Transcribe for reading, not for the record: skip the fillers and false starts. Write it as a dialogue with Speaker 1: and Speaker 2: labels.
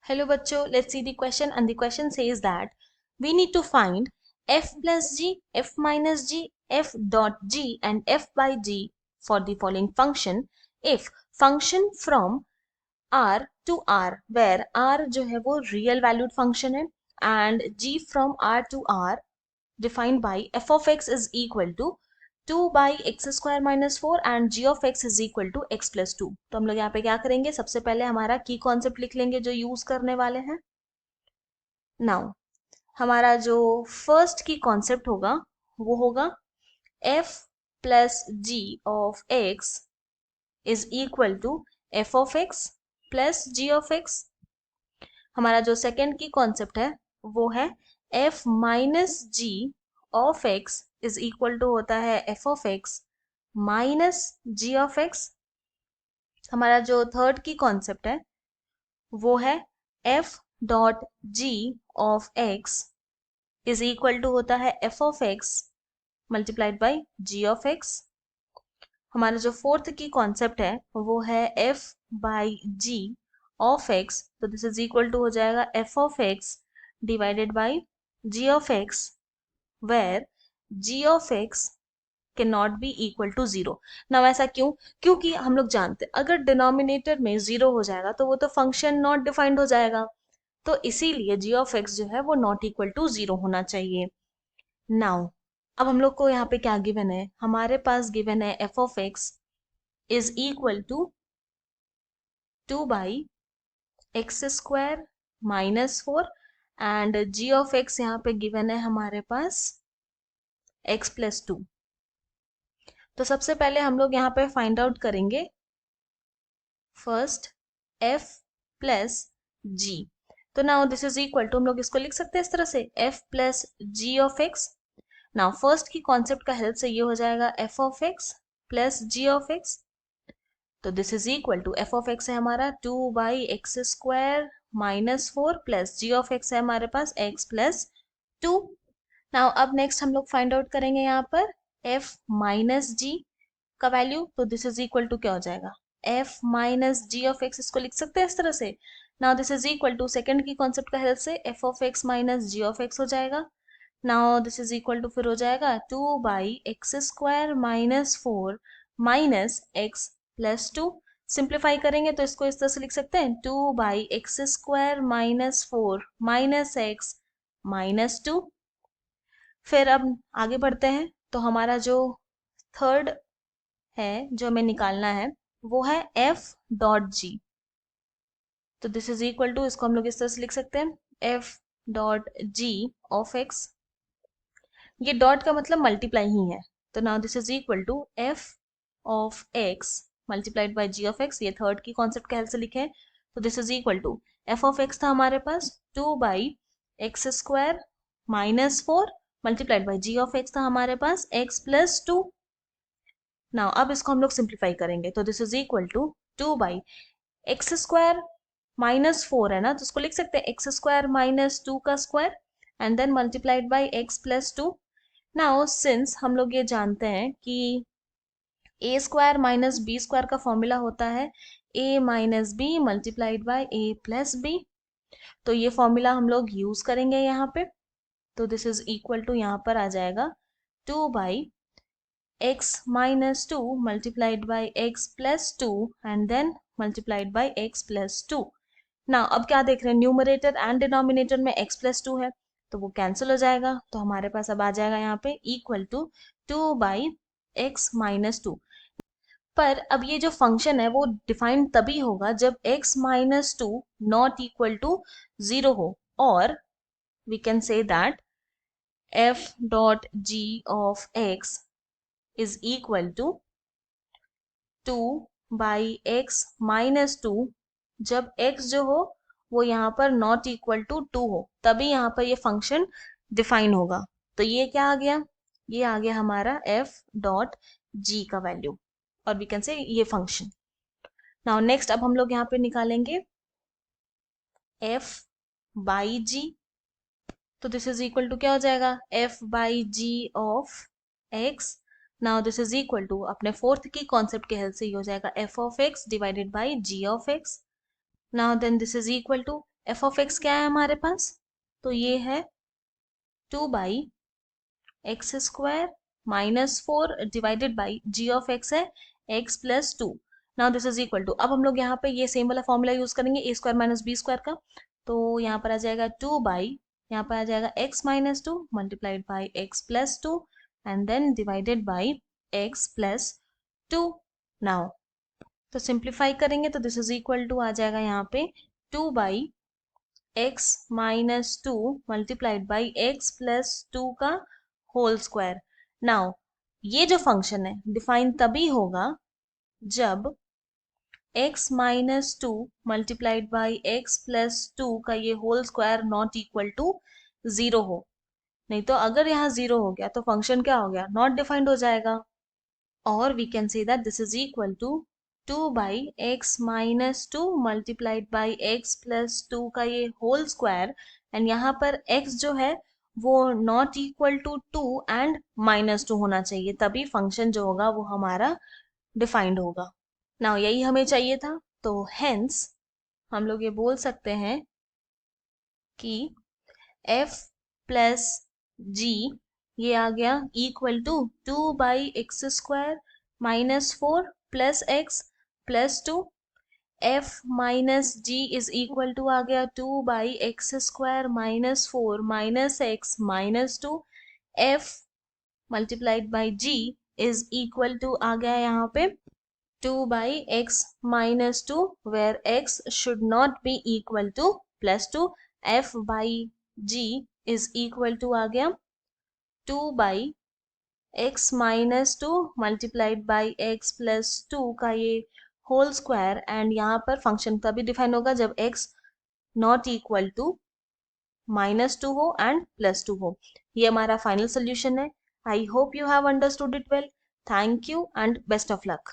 Speaker 1: Hello bachcho, let's see the question, and the question says that we need to find f plus g, f minus g, f dot g and f by g for the following function if function from r to r where r जो है वो real valued function है and g from r to r defined by f of x is equal to 2 by x square minus 4 and g of x is equal to x plus 2। तो हम लोग यहाँ पे क्या करेंगे, सबसे पहले हमारा की कॉन्सेप्ट लिख लेंगे जो यूज करने वाले हैं। नाउ हमारा जो फर्स्ट की कॉन्सेप्ट होगा वो होगा f plus g of x is equal to f of x plus g of x। हमारा जो सेकेंड की कॉन्सेप्ट है वो है f minus g of x is equal to होता है f of x minus g of x। हमारा जो थर्ड की कॉन्सेप्ट है वो है f dot g of x is equal to होता है f of x multiplied by g of x। हमारा जो फोर्थ की कॉन्सेप्ट है वो है f by g of x, तो दिस इज इक्वल टू हो जाएगा f of x divided by g of x where g of x can not be equal to zero. ना ऐसा क्यों? क्योंकि हम लोग जानते हैं अगर डिनोमिनेटर में जीरो हो जाएगा तो वो तो फंक्शन नॉट डिफाइंड हो जाएगा, तो इसीलिए g ऑफ x जो है वो नॉट इक्वल टू जीरो होना चाहिए। नाउ अब हम लोग को यहाँ पे क्या गिवन है, हमारे पास गिवन है f of x is equal to 2 by x square minus 4 and g of x यहाँ पे गिवन है हमारे पास x प्लस 2। तो सबसे पहले हम लोग यहाँ पे फाइंड आउट करेंगे फर्स्ट f प्लस g। तो now this is equal to, हम लोग इसको लिख सकते हैं इस तरह से f plus g of x। Now first की कॉन्सेप्ट का हेल्प से ये हो जाएगा f of x plus g of x। तो this is equal to f of x है हमारा 2 by x square minus 4 plus g of x है हमारे पास x प्लस 2। नाउ अब नेक्स्ट हम लोग फाइंड आउट करेंगे यहाँ पर f माइनस g का वैल्यू, तो दिस इज इक्वल टू क्या हो जाएगा f minus g of x, इसको लिख सकते हैं इस तरह से। Now this is equal to second की कॉन्सेप्ट का हेल्प से f of x minus g of x हो जाएगा। Now this is equal to फिर हो जाएगा 2 by x square minus 4 minus x plus 2। Simplify करेंगे तो इसको इस तरह से लिख सकते हैं 2 by x square minus 4 minus x minus 2। फिर अब आगे बढ़ते हैं, तो हमारा जो थर्ड है जो हमें निकालना है वो है f डॉट g। तो दिस इज इक्वल टू, इसको हम लोग इस तरह से लिख सकते हैं f dot g of x। ये डॉट का मतलब मल्टीप्लाई ही है, तो now this is equal to f of x multiplied by g of x। ये थर्ड की कॉन्सेप्ट के हेल्प से लिखे, तो this is equal to f of x था हमारे पास 2 by x square minus 4 multiplied by g of x था हमारे पास x प्लस 2। नाउ अब इसको हम लोग सिंप्लीफाई करेंगे, तो this is equal to 2 by x square minus 4 है ना, तो इसको लिख सकते हैं एक्स स्क्वायर माइनस 2 का square and then multiplied by x plus 2। Now since हम लोग ये जानते हैं कि a square minus b square का फॉर्मूला होता है a minus b multiplied by a plus b, तो ये फॉर्मूला हम लोग यूज करेंगे यहाँ पे। तो दिस इज इक्वल टू यहाँ पर आ जाएगा 2 by x minus 2 multiplied by x plus 2 and then multiplied by x plus 2। Now अब क्या देख रहे हैं, न्यूमरेटर एंड डिनोमिनेटर में x प्लस 2 है तो वो कैंसिल हो जाएगा, तो हमारे पास अब आ जाएगा यहाँ पे equal to 2 by x minus 2। पर अब ये जो फंक्शन है वो डिफाइंड तभी होगा जब x minus 2 not equal to 0 हो, और we can say that f dot g of x is equal to 2 by x minus 2 जब x जो हो वो यहाँ पर नॉट इक्वल टू 2 हो, तभी यहाँ पर ये फंक्शन डिफाइन होगा। तो ये क्या आ गया, ये आ गया हमारा f डॉट g का वैल्यू, और वी कैन से ये फंक्शन। नाउ नेक्स्ट अब हम लोग यहाँ पे निकालेंगे f बाई g, तो दिस इज इक्वल टू क्या हो जाएगा f by g of x। Now this is equal to अपने फोर्थ की कॉन्सेप्ट के हेल्प से ये हो जाएगा f of x divided by g of x। Now then this is equal to f of x क्या है हमारे पास, तो ये है 2/x² -4 divided by g of x है x+2। Now this is equal to, अब हम लोग यहाँ पे ये सेम वाला फॉर्मूला यूज करेंगे a² - b² का। तो यहाँ पर आ जाएगा 2 यहाँ पर आ जाएगा x-2 multiplied by x+2 and then divided by x+2। Now तो सिंप्लीफाई करेंगे तो दिस इज इक्वल टू आ जाएगा यहाँ पे 2/x-2 मल्टीप्लाइड बाई x+2 का होल स्क्वायर। नाउ ये जो फंक्शन है डिफाइन तभी होगा जब x-2 मल्टीप्लाइड बाई x+2 का ये whole square not equal to 0 हो। नहीं तो अगर यहाँ 0 हो गया तो फंक्शन क्या हो गया, नॉट डिफाइंड हो जाएगा। और we can say that this is equal to 2/x-2 multiplied by x+2 का ये होल स्क्वायर एंड यहाँ पर x जो है वो नॉट इक्वल टू 2 एंड -2 होना चाहिए, तभी फंक्शन जो होगा वो हमारा डिफाइंड होगा। नाउ यही हमें चाहिए था, तो हेंस हम लोग ये बोल सकते हैं कि f प्लस g ये आ गया equal to 2/x² -4 plus x plus 2। f minus g is equal to आ गया 2/x² -4 x -2। f multiplied by g is equal to आ गया यहाँ पे 2/x -2 where x should not be equal to +2। f by g is equal to आ गया 2/x -2 multiplied by x+2 का ये whole square and यहाँ पर फंक्शन तभी डिफाइन होगा जब x नॉट इक्वल टू -2 हो एंड +2 हो। ये हमारा फाइनल सोल्यूशन है। I hope you have understood it well. Thank you and best of luck.